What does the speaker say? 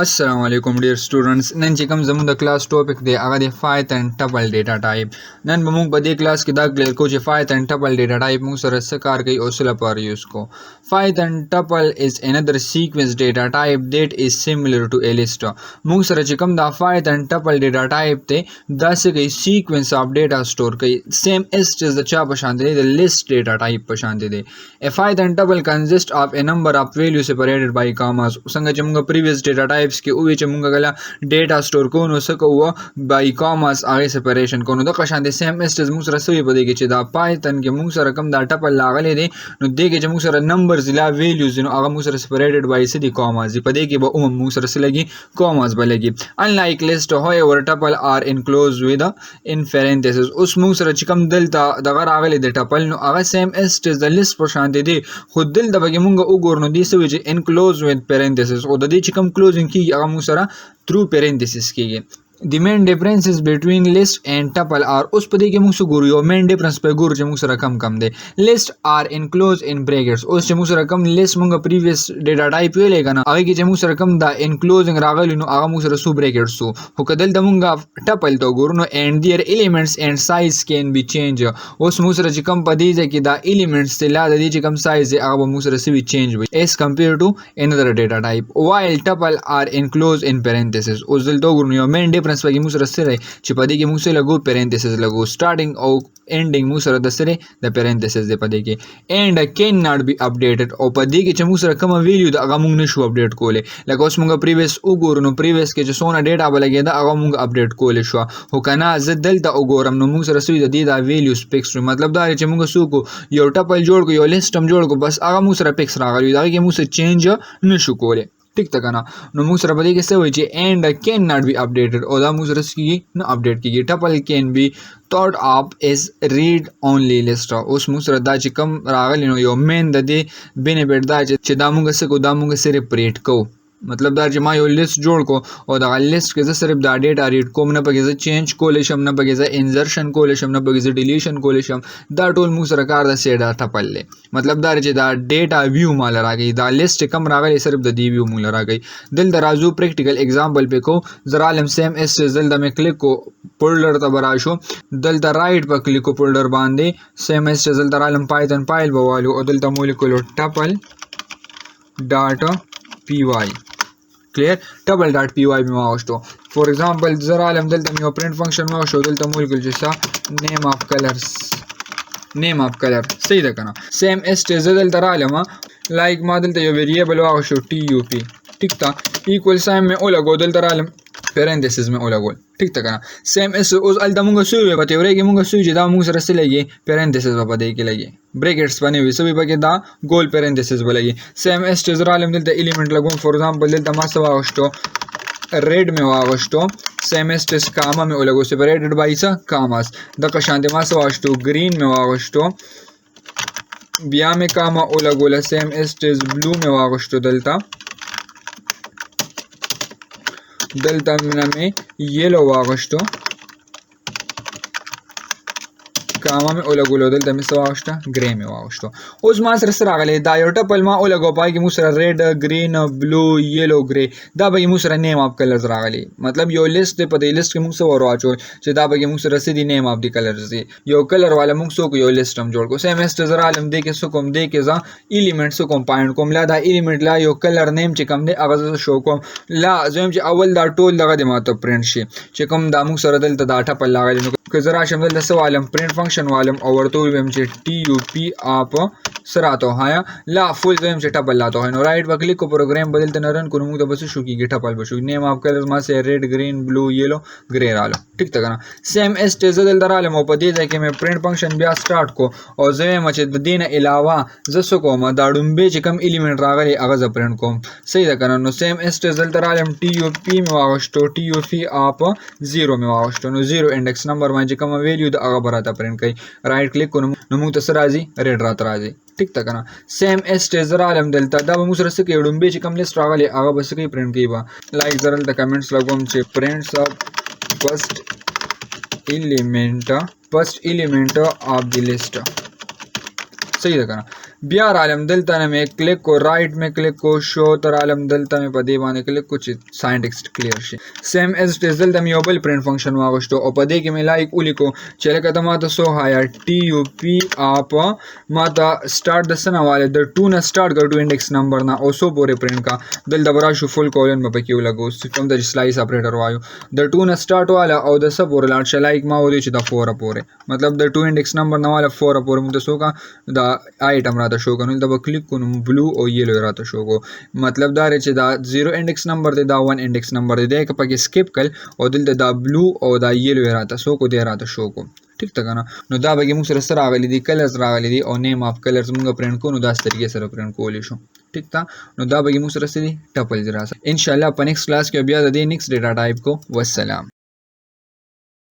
Assalamu alaikum dear students. Nan چې کوم زموږ د کلاس ټاپک دی هغه د فایت اینڈ ټپل ډیټا ټایپ. نن به موږ په دې کلاس کې دا کلیر کو چې فایت اینڈ ټپل ډیټا ټایپ موږ سره څه کار کوي او څه لپاره یوز کو. فایت اینڈ ټپل از another sequence data type that is similar to a list. موږ سره چې کوم دا فایت اینڈ ټپل ډیټا ټایپ دی دا څه کوي sequence of data store کوي. same as د چا په شان دی د list data type په شان دی. A فایت اینڈ ټپل consists of a number of values separated by commas. څنګه چې موږ previous data types کې او چې موږ غلا ډیټا سٹور کوو نو څه کوو بای کاماس هغه سپریشن کوو. د قشان د سیم اسټز موږ سره سوي پدې کې چې دا پایتن کې موږ سره کم دا ټپل لاغلي دي نو دې کې چې موږ سره نمبرز لا ویلیوز نو هغه موږ سره سپریټډ بای څه دي کاماس دي. پدې کې به موږ سره څه لګي کاماس بلګي. unlike list however tuple are enclosed with in parentheses. اوس موږ سره چې کم دلته دغه راغلي د ټپل نو هغه سیم اسټز د لیست په شان دي خو دلته به موږ وګورنو دي سوي چې enclosed with parentheses او د دې چې کم کلوزینګ کی هغه موږ سره through parentheses کېږي. The main differences between list and tuple are اوس په دې کې موږ ګورو یو مین ډیفرنس په ګورو چې موږ سره کم دی. list are enclosed in brackets. اوس چې موږ سره کم list موږ previous data type ویلې کنه هغه کې چې موږ سره کم دا enclosing راغلی نو هغه موږ سره سو brackets سو خو کدل د موږ tuple ته ګورو نو and their elements and size can be changed. اوس موږ سره چې کم په دې کې دا elements ته لا د دې چې کم size هغه موږ سره سوي change وي as compared to another data type while tuple are enclosed in parentheses. اوس دلته ګورو یو مین ډیفرنس پکې موږ سره سره چې په دې کې موږ سره لګو parentheses لګو starting او ending موږ سره د سره د parentheses دی په دې کې and can not be updated او په دې کې چې موږ سره کوم ویلیو د هغه موږ نشو اپډیټ کولای. لکه اوس موږ previous وګورو نو previous کې چې سونه ډیټا بلګی دا هغه موږ اپډیټ کولای شو هو کنه زه دلته وګورم نو موږ سره سوي د دې دا ویلیوز پکس مطلب دا چې موږ سوکو یو ټپل جوړ کو یو لیستم جوړ کو بس هغه موږ سره پکس راغلی دا کې موږ سره چینج نشو کولای. ٹھیک تا کنه نو موږ سره پدې کې څه وایي چې and can not be updated او دا موږ سره کیږي نو اپډیټ کیږي. tuple can be thought of as read only list. اوس موږ سره دا چې کم راغلی نو یو مین د دې بینیفټ دا چې دا موږ څه کو دا موږ سره پریټ کو مطلب دا چې ما یو لیست جوړ کو او دا لیست کې زه صرف دا ډیټا ریډ کوم نه پکې زه چینج کولای شم نه پکې زه انزرشن کولای شم نه پکې زه ډیلیشن کولای شم دا ټول موږ سره کار د سیډا ټپل لې مطلب دا چې دا ډیټا ویو مال راغی دا لیست کم راغلی صرف د دی ویو مول راغی. دل درازو پریکټیکل اگزامپل په کو زرا علم سیم اس زل د مې کلیک کو فولډر ته براشو دل د رائټ په کلیک کو فولډر باندې سیم اس زل در علم پایتن فایل بوالو او دل د مولیکول ټپل ډاټا پی واي clear tuple dot py में वावस्तो for example जरा आलम दलता में print function वावस्तो दलता मोलिक्यूल जैसा name of color सही था करना same as दल तरा आलम like मा दलता यो variable वावस्तो tup ठीक था equal sign में ओला गो दल तरा आलम parentheses में ओला गोल ठीक था करना same as उस अलता मुंगा सुई पते वरे कि मुंगा सुई जदा मुंग सरस लगे parentheses बाबा दे के लगे ब्रैकेट्स बने हुए सभी बके दा गोल parentheses बोलेगी. same as जरा आलम दलता एलिमेंट लगो for example दलता मासा वावस्तो रेड में वावस्तो same as कामा में ओला गो separated by सा कामास द कशांते मासा वावस्तो ग्रीन में वावस्तो बिया में कामा ओला गोला same as ब्लू में वावस्तो दलता में येलो वागस्तो कामा में ओला गोलो दलता में सवागस्तो ग्रे में वागस्तो. उस मास रस रागले दा यो टपल मा ओला गो पाई कि मुसरा red green blue yellow grey दा बगी मुसरा नेम ऑफ कलर्स रागले मतलब यो लिस्ट दे पदे लिस्ट के मुसो और वाचो जे दा बगी मुसरा सीधी नेम ऑफ द कलर्स दे यो कलर वाला मुसो को यो लिस्ट हम जोड़ को सेम एस जरा आलम दे के सुकुम दे के जा एलिमेंट सुकुम पॉइंट कोम ला दा एलिमेंट ला यो कलर नेम चे कम दे आवाज शो को ला जेम चे अवल दा टोल लगा दे मा तो प्रिंट शे चे कम दा मुसरा दल ता डाटा पर लागले के जरा शमदल दस वालम प्रिंट फंक्शन वालम और तो वेम चे tup आप सरातो हाया ला फुल वेम चे टपल लातो है नो राइट पर क्लिक को प्रोग्राम बदलते न रन को मुंग बस शु की टपल बशु नेम ऑफ कलर्स मा से red green blue yellow grey रालो ठीक था ना सेम एस तेजल दराले मो पदे जाके मैं प्रिंट फंक्शन बिया स्टार्ट को और जे मचे दिन अलावा जसो को मा दाडुंबे चे कम एलिमेंट रागले आगाज प्रिंट को सही था ना नो सेम एस तेजल दराले tup में वावस्तो tup आप 0 में वावस्तो नो 0 इंडेक्स नंबर मा जे कम वैल्यू द आगा बराता प्रिंट कई राइट क्लिक को नमु तसराजी रेड रात राजी ठीक था ना सेम एस जरा आलम दलता दा मुसर से के डुंबे चे कम लिस्ट रागले आगा बस के प्रिंट की बा लाइक जरल द कमेंट्स लगोम चे prints of first element of the list सही था ना بیا رالم دلته نه مې کلیک کو رائټ مې کلیک کو شو تر عالم دلته مې په دې باندې کلیک کو چې ساين ټیکسټ کلیر شي سیم از ټیز دلته مې یو بل پرنٹ فنکشن واغشتو او په دې کې مې لایک ولیکو چې لکه ته ماته سو هایا ټي یو پی اپ ماته سٹارټ د سنواله د 2 نه سٹارټ کړ 2 انډیکس نمبر نه او سو پورې پرنٹ کا دلته برا شو فل کولن په کې ولګو کوم د سلایس اپریټر وایو د 2 نه سٹارټ والا او د سب پورې لاړ شي لایک ما ودی چې د 4 پورې مطلب د 2 انډیکس نمبر نه والا 4 پورې موږ سو کا د آیټم راته شو کنه د کلیک کو بلو او یلو راته شو کو مطلب دا چې دا 0 انډیکس نمبر دی دا 1 انډیکس نمبر دی دا پکې سکپ کړ او دلته دا بلو او دا یلو راته شو کو دی راته شو کو ٹھیک تا کنه نو دا به موږ سره راغلي دي کلرز راغلي دي او نیم اف کلرز موږ پرنٹ کو نو دا طریقې سره پرنٹ کولی شو ٹھیک تا نو دا به موږ سره ټپل راځي ان شاء الله په نیکسٹ کلاس کې بیا د دې نیکسٹ ډیټا ټایپ کو والسلام